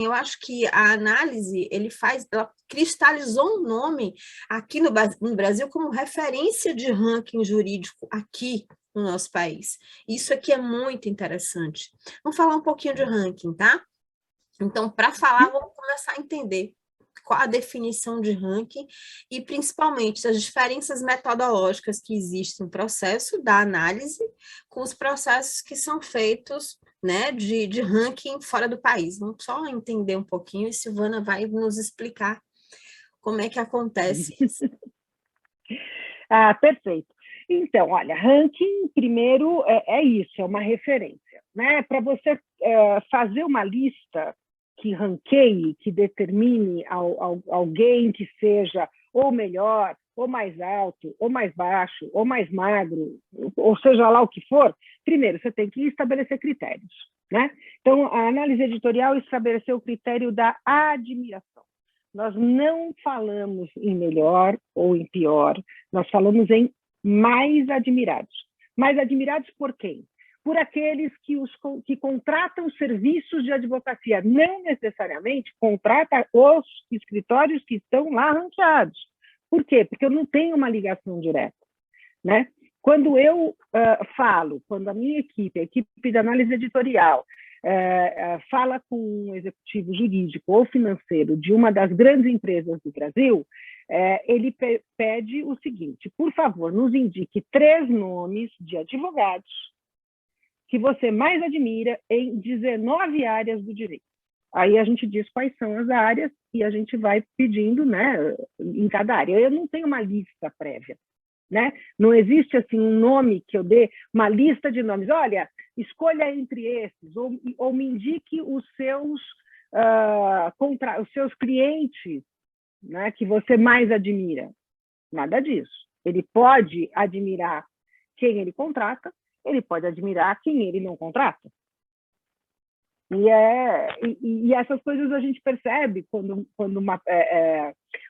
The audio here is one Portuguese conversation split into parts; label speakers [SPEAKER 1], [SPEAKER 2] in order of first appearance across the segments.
[SPEAKER 1] eu acho que a análise, ela cristalizou um nome aqui no Brasil como referência de ranking jurídico aqui no nosso país. Isso aqui é muito interessante. Vamos falar um pouquinho de ranking, tá? Então, para falar, vamos começar a entender qual a definição de ranking e, principalmente, as diferenças metodológicas que existem no processo da análise com os processos que são feitos, né, de ranking fora do país. Vamos só entender um pouquinho e Silvana vai nos explicar como é que acontece isso.
[SPEAKER 2] Perfeito. Então, olha, ranking, primeiro, é isso, é uma referência, né? Para você fazer uma lista que ranqueie, que determine alguém que seja ou melhor, ou mais alto, ou mais baixo, ou mais magro, ou seja lá o que for, primeiro você tem que estabelecer critérios, né? Então, a análise editorial estabeleceu o critério da admiração. Nós não falamos em melhor ou em pior, nós falamos em mais admirados. Mais admirados por quem? Por aqueles que contratam serviços de advocacia, não necessariamente contratam os escritórios que estão lá ranqueados. Por quê? Porque eu não tenho uma ligação direta, né? Quando eu quando a minha equipe, a equipe de análise editorial, fala com um executivo jurídico ou financeiro de uma das grandes empresas do Brasil, ele pede o seguinte: por favor, nos indique 3 nomes de advogados que você mais admira em 19 áreas do direito. Aí a gente diz quais são as áreas e a gente vai pedindo, né, em cada área. Eu não tenho uma lista prévia, né? Não existe assim um nome que eu dê, uma lista de nomes. Olha, escolha entre esses, ou me indique os seus clientes, né, que você mais admira. Nada disso. Ele pode admirar quem ele contrata, ele pode admirar quem ele não contrata. E essas coisas a gente percebe quando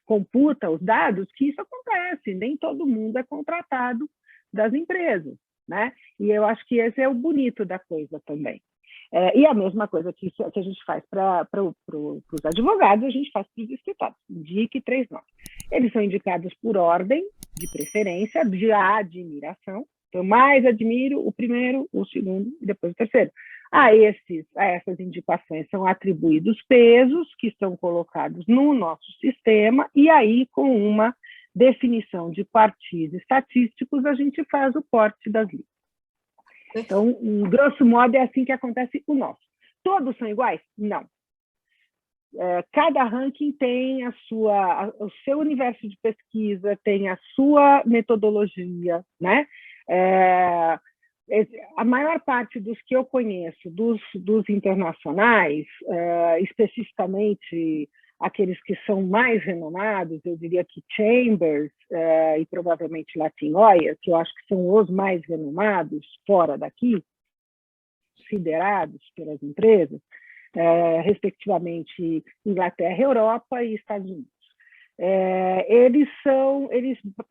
[SPEAKER 2] computa os dados, que isso acontece, nem todo mundo é contratado das empresas, né? E eu acho que esse é o bonito da coisa também. E a mesma coisa que a gente faz para os advogados, a gente faz para os escritórios. Indique 3 nomes. Eles são indicados por ordem de preferência, de admiração. Então, eu mais admiro o primeiro, o segundo e depois o terceiro. A essas indicações são atribuídos pesos que são colocados no nosso sistema, e aí, com uma definição de quartis estatísticos, a gente faz o corte das listas. Então, em grosso modo, é assim que acontece o nosso. Todos são iguais? Não. Cada ranking tem o seu universo de pesquisa, tem a sua metodologia, né? A maior parte dos que eu conheço, dos internacionais, especificamente aqueles que são mais renomados, eu diria que Chambers e provavelmente Latin Lawyer, que eu acho que são os mais renomados fora daqui, considerados pelas empresas, respectivamente Inglaterra, Europa e Estados Unidos. Eles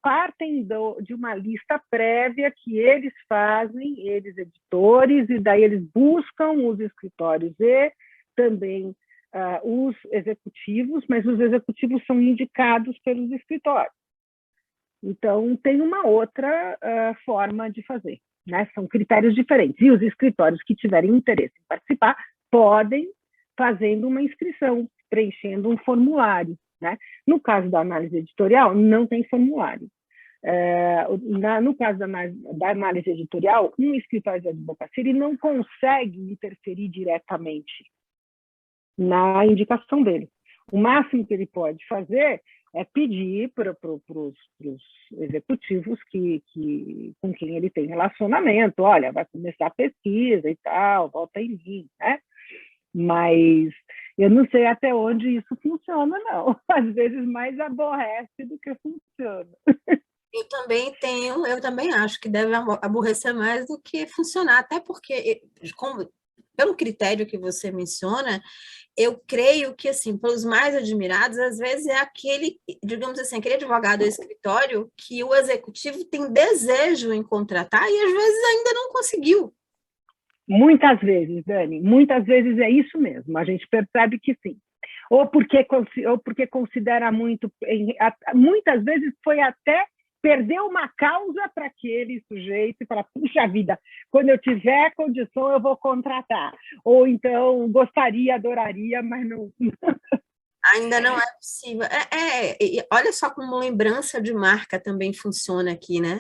[SPEAKER 2] partem de uma lista prévia que eles fazem, eles editores, e daí eles buscam os escritórios e também os executivos, mas os executivos são indicados pelos escritórios. Então, tem uma outra forma de fazer, né? São critérios diferentes. E os escritórios que tiverem interesse em participar podem fazendo uma inscrição, preenchendo um formulário, né? No caso da análise editorial, não tem formulário. No caso da análise editorial, um escritório de advocacia ele não consegue interferir diretamente na indicação dele. O máximo que ele pode fazer é pedir para os executivos com quem ele tem relacionamento: olha, vai começar a pesquisa e tal, volta em mim, né? Mas eu não sei até onde isso funciona, não. Às vezes mais aborrece do que funciona.
[SPEAKER 1] Eu também acho que deve aborrecer mais do que funcionar, até porque, pelo critério que você menciona, eu creio que, assim, pelos mais admirados, às vezes é aquele, digamos assim, aquele advogado do escritório que o executivo tem desejo em contratar e, às vezes, ainda não conseguiu.
[SPEAKER 2] Muitas vezes, Dani, muitas vezes é isso mesmo, a gente percebe que sim. Ou porque considera muito, muitas vezes foi até perder uma causa para aquele sujeito e falar, puxa vida, quando eu tiver condição eu vou contratar. Ou então, gostaria, adoraria, mas não...
[SPEAKER 1] Ainda não é possível. Olha só como lembrança de marca também funciona aqui, né?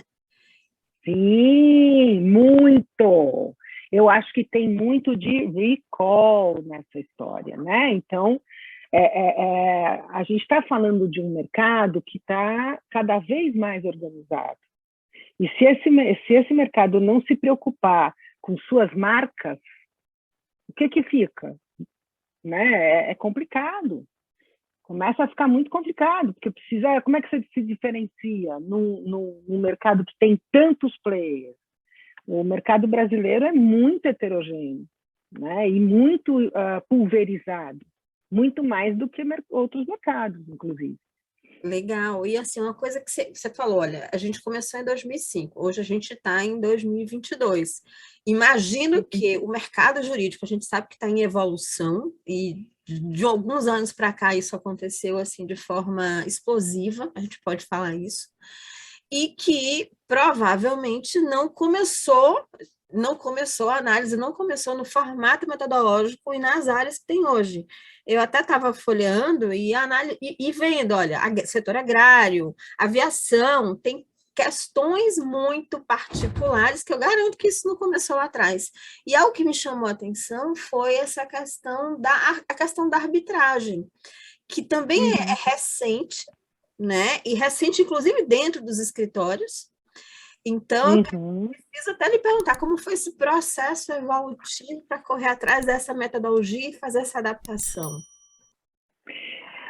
[SPEAKER 2] Sim, muito! Eu acho que tem muito de recall nessa história, né? Então, a gente está falando de um mercado que está cada vez mais organizado. E se esse mercado não se preocupar com suas marcas, o que fica? Né? É complicado. Começa a ficar muito complicado, porque precisa. Como é que você se diferencia num mercado que tem tantos players? O mercado brasileiro é muito heterogêneo, né? E muito pulverizado, muito mais do que outros mercados, inclusive.
[SPEAKER 1] Legal. E assim, uma coisa que você falou, olha, a gente começou em 2005, hoje a gente está em 2022. Imagino que o mercado jurídico, a gente sabe que está em evolução e de alguns anos para cá isso aconteceu assim de forma explosiva, a gente pode falar isso, e que provavelmente não começou a análise, não começou no formato metodológico e nas áreas que tem hoje. Eu até estava folheando e vendo, olha, setor agrário, aviação, tem questões muito particulares que eu garanto que isso não começou lá atrás. E algo que me chamou a atenção foi essa questão da arbitragem, que também é recente, né? E recente, inclusive, dentro dos escritórios. Então, eu
[SPEAKER 2] Uhum.
[SPEAKER 1] preciso até lhe perguntar como foi esse processo evolutivo para correr atrás dessa metodologia e fazer essa adaptação.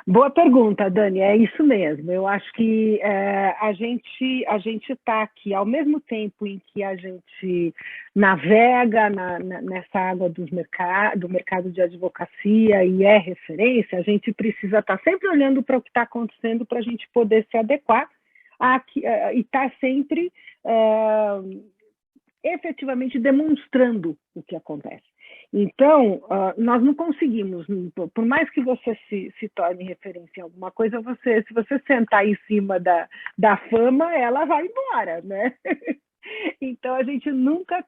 [SPEAKER 2] Boa pergunta, Dani. É isso mesmo. Eu acho que a gente está aqui ao mesmo tempo em que a gente navega nessa água do mercado de advocacia e é referência. A gente precisa estar sempre olhando para o que está acontecendo para a gente poder se adequar e estar sempre efetivamente demonstrando o que acontece. Então, nós não conseguimos, por mais que você se torne referência em alguma coisa, se você sentar em cima da fama, ela vai embora, né? Então, a gente nunca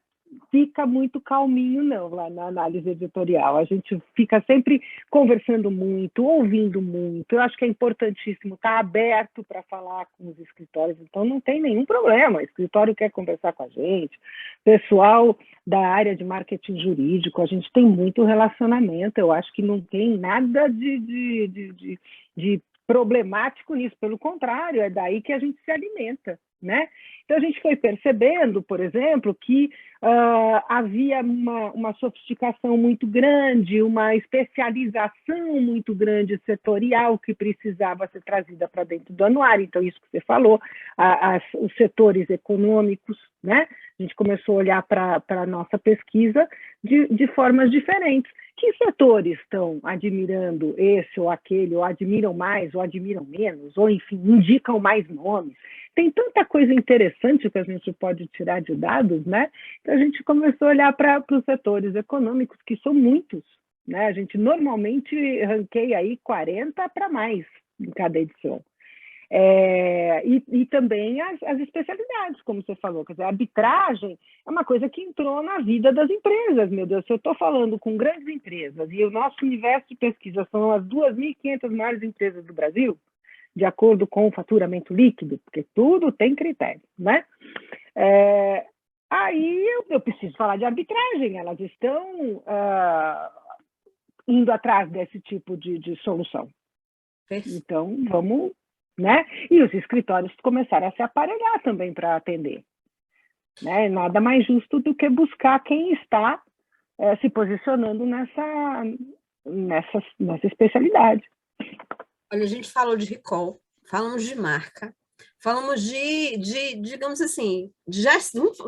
[SPEAKER 2] fica muito calminho, não, lá na análise editorial. A gente fica sempre conversando muito, ouvindo muito. Eu acho que é importantíssimo estar aberto para falar com os escritórios, então não tem nenhum problema. O escritório quer conversar com a gente, pessoal da área de marketing jurídico, a gente tem muito relacionamento. Eu acho que não tem nada de problemático nisso, pelo contrário, é daí que a gente se alimenta, né? Então, a gente foi percebendo, por exemplo, que havia uma sofisticação muito grande, uma especialização muito grande setorial que precisava ser trazida para dentro do anuário. Então, isso que você falou, os setores econômicos, né? A gente começou a olhar para a nossa pesquisa de formas diferentes. Que setores estão admirando esse ou aquele, ou admiram mais, ou admiram menos, ou, enfim, indicam mais nomes? Tem tanta coisa interessante que a gente pode tirar de dados, né? Então, a gente começou a olhar para os setores econômicos, que são muitos, né? A gente normalmente ranqueia aí 40 para mais em cada edição. E também as especialidades, como você falou. Quer dizer, a arbitragem é uma coisa que entrou na vida das empresas, meu Deus. Se eu estou falando com grandes empresas e o nosso universo de pesquisa são as 2.500 maiores empresas do Brasil, de acordo com o faturamento líquido, porque tudo tem critério, né? Aí eu preciso falar de arbitragem, elas estão indo atrás desse tipo de solução. Então, vamos... Né? E os escritórios começaram a se aparelhar também para atender. Né? Nada mais justo do que buscar quem está se posicionando nessa especialidade.
[SPEAKER 1] Olha, a gente falou de recall, falamos de marca, Falamos digamos assim, de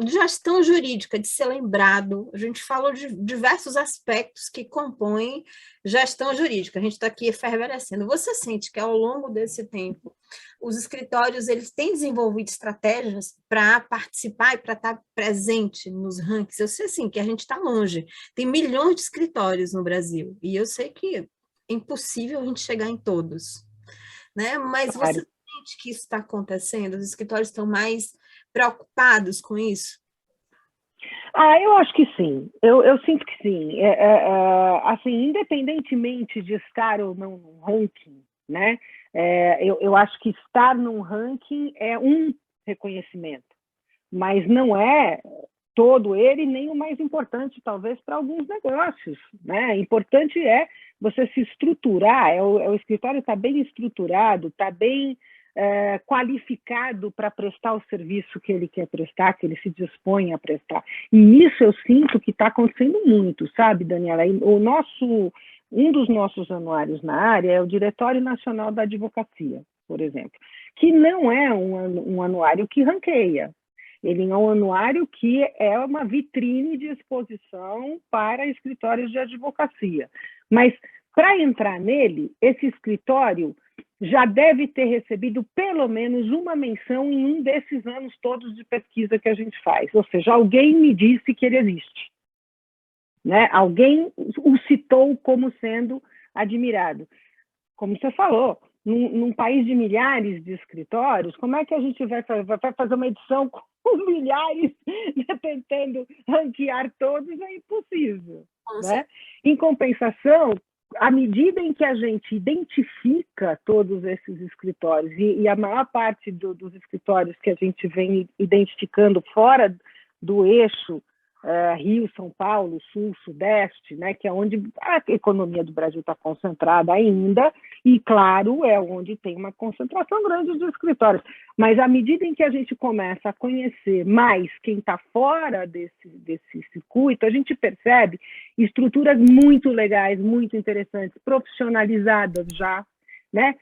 [SPEAKER 1] gestão jurídica, de ser lembrado. A gente falou de diversos aspectos que compõem gestão jurídica. A gente está aqui efervescendo. Você sente que, ao longo desse tempo, os escritórios eles têm desenvolvido estratégias para participar e para estar presente nos rankings? Eu sei, assim, que a gente está longe. Tem milhões de escritórios no Brasil, e eu sei que é impossível a gente chegar em todos, né? Mas você
[SPEAKER 2] Claro.
[SPEAKER 1] sente que isso está acontecendo? Os escritórios estão mais preocupados com isso?
[SPEAKER 2] Eu acho que sim. Eu sinto que sim. Assim, independentemente de estar ou não no ranking, né? Eu acho que estar num ranking é um reconhecimento, mas não é todo ele, nem o mais importante, talvez, para alguns negócios, né? Importante é você se estruturar, o escritório está bem estruturado, está bem qualificado para prestar o serviço que ele quer prestar, que ele se dispõe a prestar. E isso eu sinto que está acontecendo muito, sabe, Daniela? Um dos nossos anuários na área é o Diretório Nacional da Advocacia, por exemplo, que não é um anuário que ranqueia. Ele é um anuário que é uma vitrine de exposição para escritórios de advocacia. Mas, para entrar nele, esse escritório já deve ter recebido pelo menos uma menção em um desses anos todos de pesquisa que a gente faz. Ou seja, alguém me disse que ele existe, né? Alguém o citou como sendo admirado. Como você falou, num país de milhares de escritórios, como é que a gente vai fazer uma edição com milhares, né, tentando ranquear todos? É impossível, né? Em compensação, à medida em que a gente identifica todos esses escritórios, e a maior parte dos escritórios que a gente vem identificando fora do eixo Rio, São Paulo, Sul, Sudeste, né, que é onde a economia do Brasil está concentrada ainda, e, claro, é onde tem uma concentração grande de escritórios. Mas, à medida em que a gente começa a conhecer mais quem está fora desse circuito, a gente percebe estruturas muito legais, muito interessantes, profissionalizadas já, né?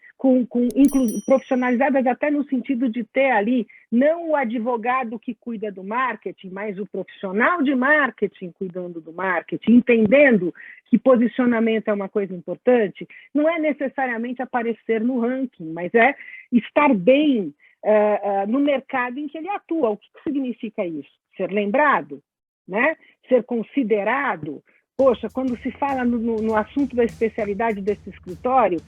[SPEAKER 2] Profissionalizadas até no sentido de ter ali não o advogado que cuida do marketing, mas o profissional de marketing cuidando do marketing, entendendo que posicionamento é uma coisa importante. Não é necessariamente aparecer no ranking, mas é estar bem no mercado em que ele atua. O que significa isso? Ser lembrado, né? Ser considerado. Poxa, quando se fala no assunto da especialidade desse escritório,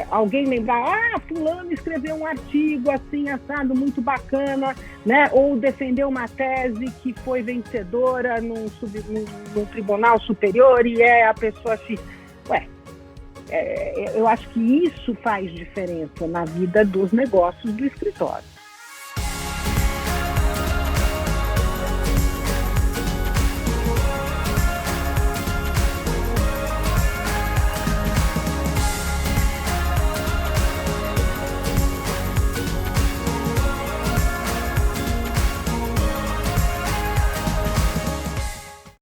[SPEAKER 2] alguém lembrar, fulano escreveu um artigo assim, assado, muito bacana, né? Ou defendeu uma tese que foi vencedora num tribunal superior e é a pessoa X. Eu acho que isso faz diferença na vida dos negócios do escritório.